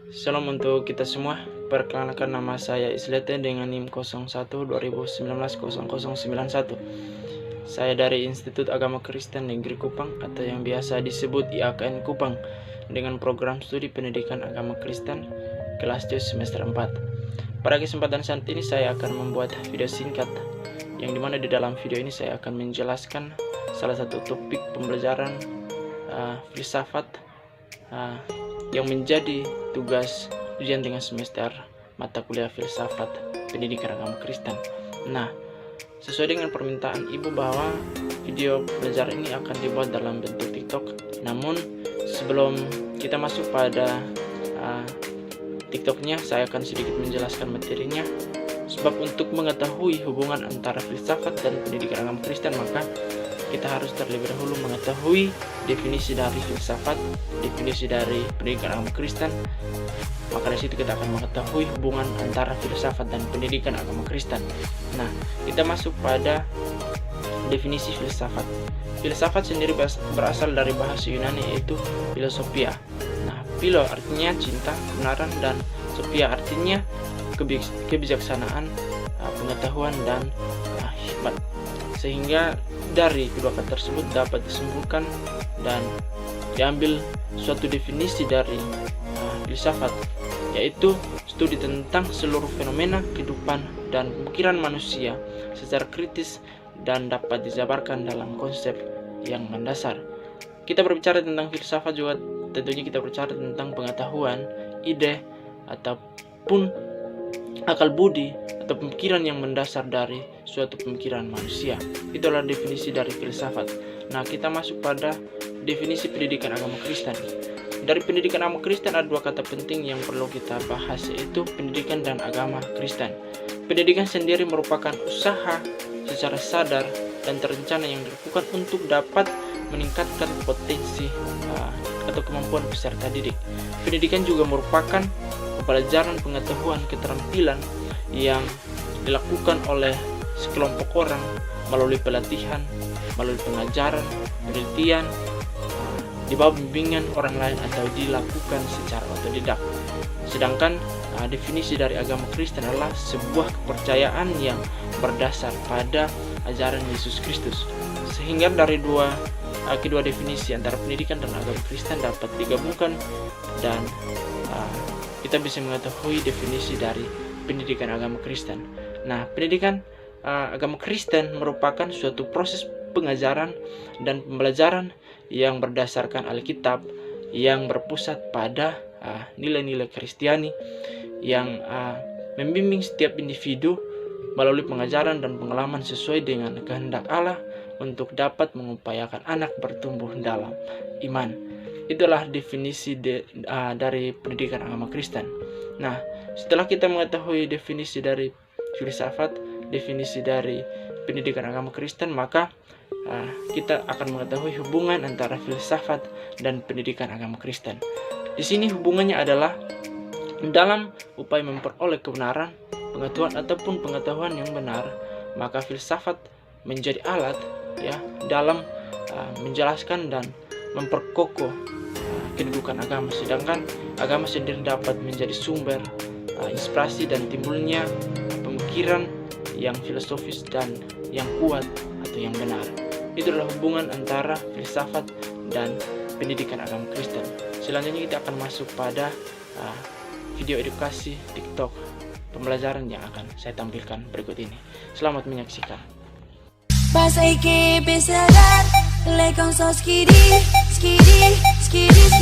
Salam untuk kita semua. Perkenalkan, nama saya Islete dengan NIM 01-2019-0091. Saya dari Institut Agama Kristen Negeri Kupang atau yang biasa disebut IAKN Kupang dengan program studi pendidikan agama Kristen kelas 7 semester 4. Pada kesempatan saat ini saya akan membuat video singkat yang dimana di dalam video ini saya akan menjelaskan salah satu topik pembelajaran filsafat yang menjadi tugas ujian tengah semester mata kuliah filsafat pendidikan agama Kristen. Nah, sesuai dengan permintaan ibu bahwa video belajar ini akan dibuat dalam bentuk TikTok. Namun sebelum kita masuk pada TikToknya, saya akan sedikit menjelaskan materinya. Sebab untuk mengetahui hubungan antara filsafat dan pendidikan agama Kristen, maka kita harus terlebih dahulu mengetahui definisi dari filsafat, definisi dari pendidikan agama Kristen. Maka dari situ kita akan mengetahui hubungan antara filsafat dan pendidikan agama Kristen. Nah, kita masuk pada definisi filsafat. Filsafat sendiri berasal dari bahasa Yunani, yaitu filosofia. Nah, philo artinya cinta, kebenaran, dan sophia artinya kebijaksanaan, pengetahuan, dan hikmat. Sehingga dari kedua kata tersebut dapat disimpulkan dan diambil suatu definisi dari filsafat, yaitu studi tentang seluruh fenomena kehidupan dan pemikiran manusia secara kritis dan dapat dijabarkan dalam konsep yang mendasar. Kita berbicara tentang filsafat juga tentunya kita berbicara tentang pengetahuan, ide, ataupun akal budi atau pemikiran yang mendasar dari suatu pemikiran manusia. Itulah definisi dari filsafat. Nah, kita masuk pada definisi pendidikan agama Kristen. Dari pendidikan agama Kristen ada dua kata penting yang perlu kita bahas, yaitu pendidikan dan agama Kristen. Pendidikan sendiri merupakan usaha secara sadar dan terencana yang dilakukan untuk dapat meningkatkan potensi atau kemampuan peserta didik. Pendidikan juga merupakan pelajaran pengetahuan keterampilan yang dilakukan oleh sekelompok orang melalui pelatihan, melalui pengajaran, penelitian, di bawah bimbingan orang lain atau dilakukan secara otodidak. Sedangkan definisi dari agama Kristen adalah sebuah kepercayaan yang berdasar pada ajaran Yesus Kristus. Sehingga dari kedua definisi antara pendidikan dan agama Kristen dapat digabungkan dan kita bisa mengetahui definisi dari pendidikan agama Kristen. Nah, pendidikan agama Kristen merupakan suatu proses pengajaran dan pembelajaran yang berdasarkan Alkitab, yang berpusat pada nilai-nilai Kristiani, yang membimbing setiap individu melalui pengajaran dan pengalaman sesuai dengan kehendak Allah untuk dapat mengupayakan anak bertumbuh dalam iman. Itulah definisi dari pendidikan agama Kristen. Nah, setelah kita mengetahui definisi dari filsafat, definisi dari pendidikan agama Kristen, maka kita akan mengetahui hubungan antara filsafat dan pendidikan agama Kristen. Di sini hubungannya adalah dalam upaya memperoleh kebenaran, pengetahuan ataupun pengetahuan yang benar, maka filsafat menjadi alat dalam menjelaskan dan memperkokoh kedudukan agama, sedangkan agama sendiri dapat menjadi sumber inspirasi dan timbulnya pemikiran yang filosofis dan yang kuat atau yang benar. Itulah hubungan antara filsafat dan pendidikan agama Kristen. Selanjutnya kita akan masuk pada video edukasi TikTok pembelajaran yang akan saya tampilkan berikut ini. Selamat menyaksikan. Pas hay que empezar a darle con sos skiddy, skiddy, skiddy.